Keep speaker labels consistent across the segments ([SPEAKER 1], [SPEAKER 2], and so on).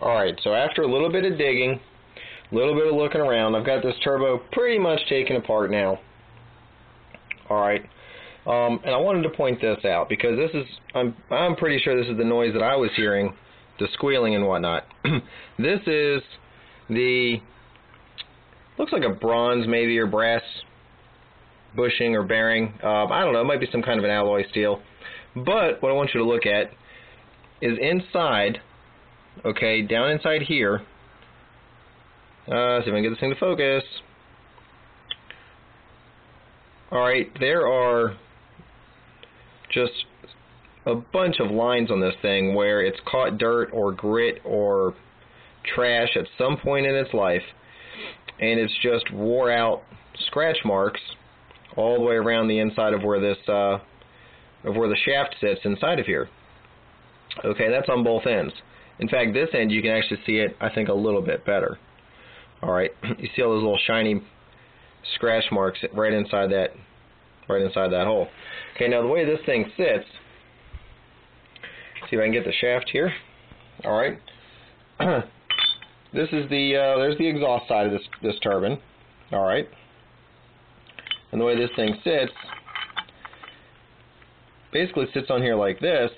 [SPEAKER 1] Alright, so after a little bit of digging, a little bit of looking around, I've got this turbo pretty much taken apart now. Alright, and I wanted to point this out because this is, I'm pretty sure this is the noise that I was hearing, the squealing and whatnot. This is the, looks like a bronze maybe or brass bushing or bearing. I don't know, it might be some kind of an alloy steel. But what I want you to look at is inside, okay, down inside here. See if I can get this thing to focus. Alright, there are just a bunch of lines on this thing where it's caught dirt or grit or trash at some point in its life, and it's just wore out scratch marks all the way around the inside of where this where the shaft sits inside of here. Okay, that's on both ends. In fact, this end you can actually see it, I think, a little bit better. Alright, you see all those little shiny scratch marks right inside that hole. Okay, now the way this thing sits, see if I can get the shaft here. Alright. This is the there's the exhaust side of this turbine. Alright. And the way this thing sits, basically sits on here like this,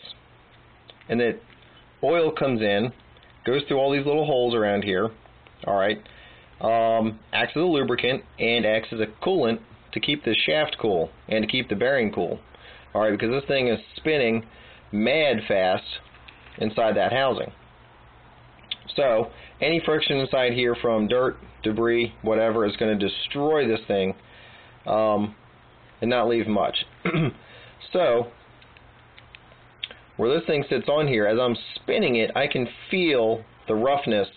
[SPEAKER 1] and that oil comes in, goes through all these little holes around here. Alright. Acts as a lubricant and acts as a coolant to keep the shaft cool and to keep the bearing cool. Alright, because this thing is spinning mad fast inside that housing. So, any friction inside here from dirt, debris, whatever, is going to destroy this thing and not leave much. So, where this thing sits on here, as I'm spinning it, I can feel the roughness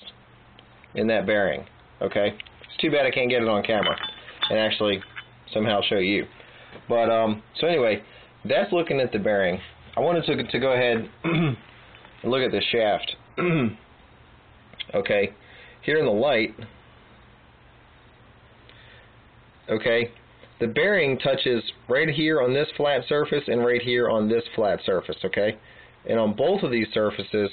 [SPEAKER 1] in that bearing. Okay, it's too bad I can't get it on camera and actually somehow show you. But so anyway, that's looking at the bearing. I wanted to go ahead and look at the shaft. Okay, here in the light. Okay, the bearing touches right here on this flat surface and right here on this flat surface. Okay, and on both of these surfaces,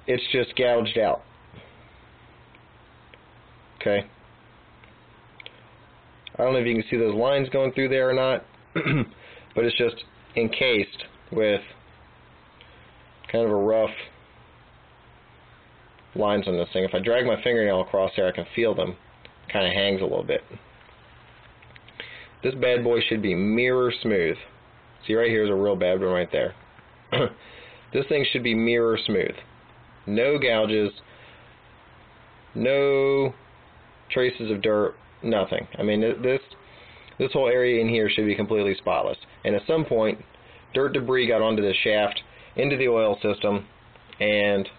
[SPEAKER 1] it's just gouged out. Okay. I don't know if you can see those lines going through there or not, but it's just encased with kind of a rough lines on this thing. If I drag my fingernail across there, I can feel them. It kind of hangs a little bit. This bad boy should be mirror smooth. See, right here is a real bad one right there. This thing should be mirror smooth. No gouges, no traces of dirt, nothing. I mean, this whole area in here should be completely spotless. And at some point, dirt debris got onto the shaft, into the oil system, and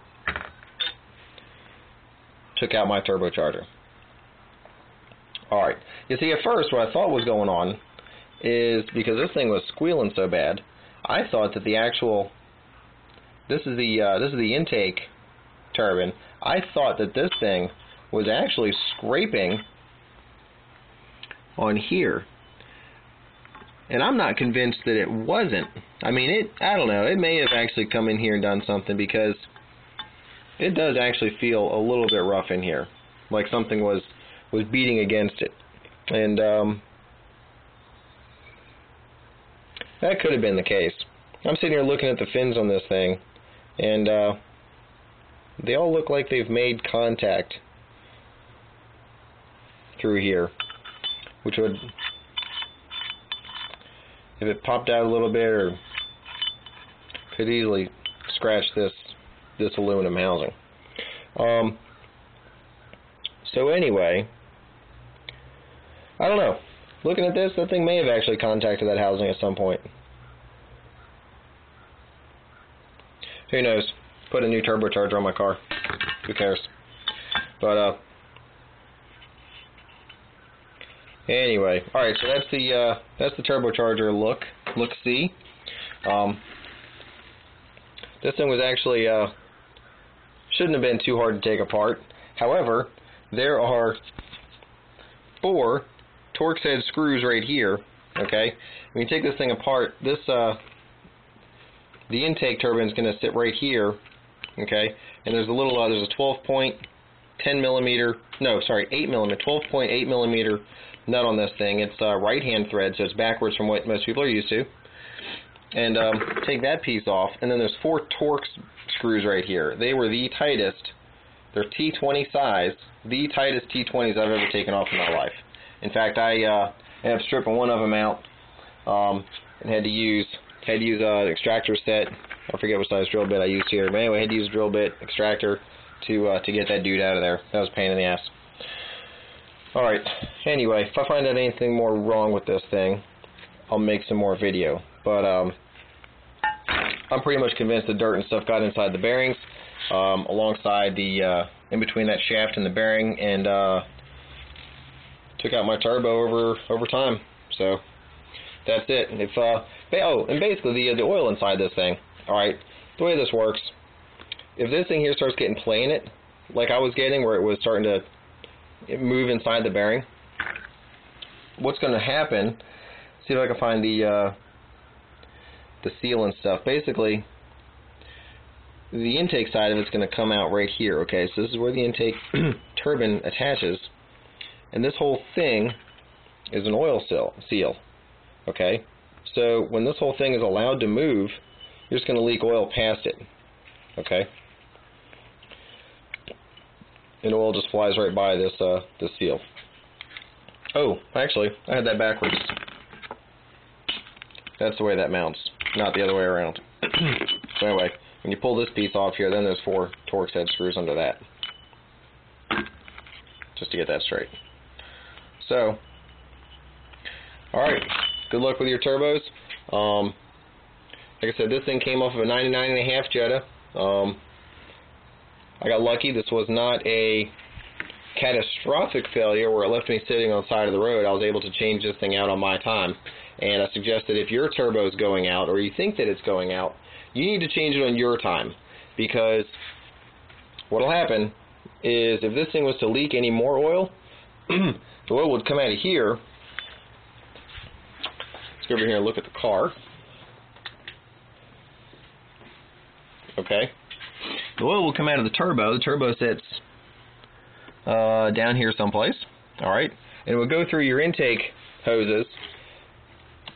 [SPEAKER 1] took out my turbocharger. Alright, you see, at first what I thought was going on is, because this thing was squealing so bad, I thought that the actual, this is the intake turbine, I thought that this thing was actually scraping on here. And I'm not convinced that it wasn't. I mean, I don't know, it may have actually come in here and done something, because it does actually feel a little bit rough in here, like something was beating against it. And that could have been the case. I'm sitting here looking at the fins on this thing, and they all look like they've made contact through here, which would, if it popped out a little bit, or could easily scratch this aluminum housing. So anyway, I don't know. Looking at this, that thing may have actually contacted that housing at some point. Who knows? Put a new turbocharger on my car. Who cares? But anyway, all right. So that's the turbocharger look-see. This thing was actually shouldn't have been too hard to take apart. However, there are 4 Torx head screws right here. Okay, when you take this thing apart, this the intake turbine is going to sit right here Okay, and there's a little there's a 8 millimeter 12.8 millimeter nut on this thing. It's right hand thread, so it's backwards from what most people are used to. And take that piece off, and then there's 4 Torx screws right here. They were the tightest. They're T20 size, the tightest T20s I've ever taken off in my life. In fact, I ended up stripping one of them out and had to use an extractor set. I forget what size drill bit I used here, but anyway, I had to use a drill bit extractor to get that dude out of there. That was a pain in the ass. All right. Anyway, if I find out anything more wrong with this thing, I'll make some more video. But I'm pretty much convinced the dirt and stuff got inside the bearings, alongside the in between that shaft and the bearing, and took out my turbo over time. So that's it. If and basically the oil inside this thing. All right, the way this works, if this thing here starts getting play in it, like I was getting, where it was starting to move inside the bearing, what's going to happen? See if I can find the seal and stuff. Basically, the intake side of it's going to come out right here. Okay, so this is where the intake turbine attaches, and this whole thing is an oil seal. Okay, so when this whole thing is allowed to move, you're just going to leak oil past it. Okay, and oil just flies right by this seal. Oh, actually, I had that backwards. That's the way that mounts, not the other way around. So anyway, when you pull this piece off here, then there's 4 Torx head screws under that, just to get that straight. So, all right, good luck with your turbos. Like I said, this thing came off of a 99.5 Jetta. I got lucky. This was not a catastrophic failure where it left me sitting on the side of the road. I was able to change this thing out on my time. And I suggest that if your turbo is going out, or you think that it's going out, you need to change it on your time. Because what will happen is, if this thing was to leak any more oil, the oil would come out of here. Let's go over here and look at the car. Okay. The oil will come out of the turbo. The turbo sits down here someplace. All right. And it will go through your intake hoses,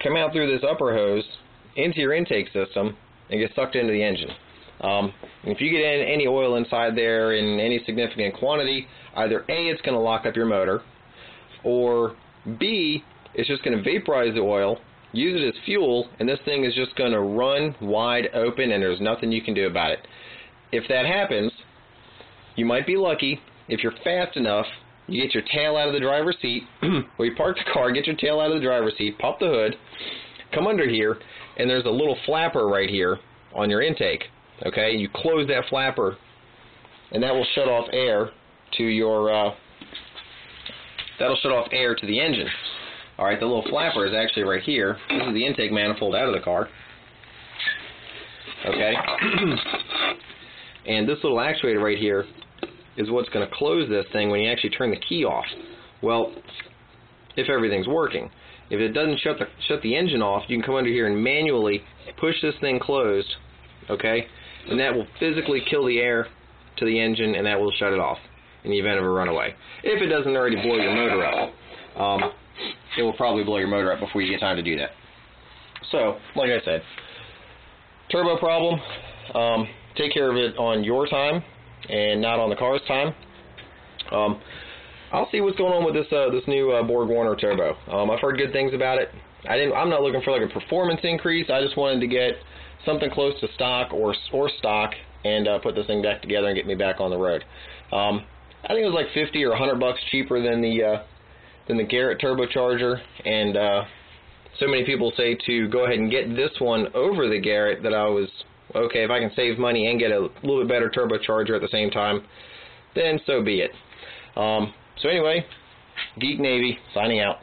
[SPEAKER 1] come out through this upper hose into your intake system, and get sucked into the engine. If you get any oil inside there in any significant quantity, either A, it's going to lock up your motor, or B, it's just going to vaporize the oil, use it as fuel, and this thing is just going to run wide open, and there's nothing you can do about it. If that happens, you might be lucky. If you're fast enough, you get your tail out of the driver's seat, or you park the car, get your tail out of the driver's seat, pop the hood, come under here, and there's a little flapper right here on your intake. Okay, you close that flapper, and that will shut off air to your. That'll shut off air to the engine. All right, the little flapper is actually right here. This is the intake manifold out of the car. Okay, and this little actuator right here is what's going to close this thing when you actually turn the key off. Well, if everything's working. If it doesn't shut the engine off, you can come under here and manually push this thing closed, okay? And that will physically kill the air to the engine, and that will shut it off in the event of a runaway. If it doesn't already blow your motor up. It will probably blow your motor up before you get time to do that. So, like I said, turbo problem, take care of it on your time and not on the car's time. I'll see what's going on with this new Borg Warner turbo. I've heard good things about it. I'm not looking for like a performance increase. I just wanted to get something close to stock or stock and put this thing back together and get me back on the road. I think it was like $50 or $100 cheaper than the Garrett turbocharger, and so many people say to go ahead and get this one over the Garrett that I was okay. If I can save money and get a little bit better turbocharger at the same time, then so be it. So anyway, Geek Navy signing out.